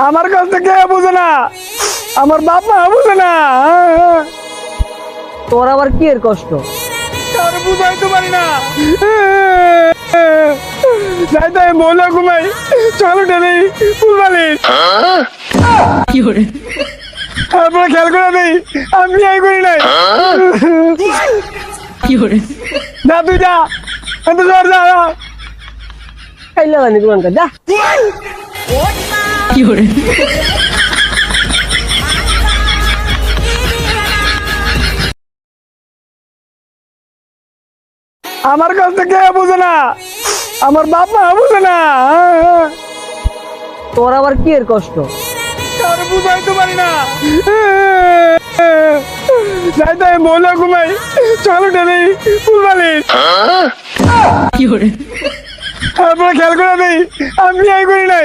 আমার কষ্ট কে বুঝে না, আমার বাপ মা বুঝে না। তোর আবার কি এর কষ্ট? আর বুঝাইতে পারি না। যাই তাই মৌলা ঘুমাই, চলো টেনে ফুলবালি তারপরে খেয়াল করে নেই আমি বিয়ে করি নাই। যা তুই যা, এত জ্বর যা। খাইলে জানি তোমার যা। আমার কষ্ট কে বুঝে না, আমার বাপ মা বুঝে না। তোর আবার কি এর কষ্ট? আর বুঝাইতে পারি না। যাই তাই মৌলা ঘুমাই, চলো টেনে ফুলবালি তারপরে খেয়াল করে নেই আমি বিয়ে করি নাই।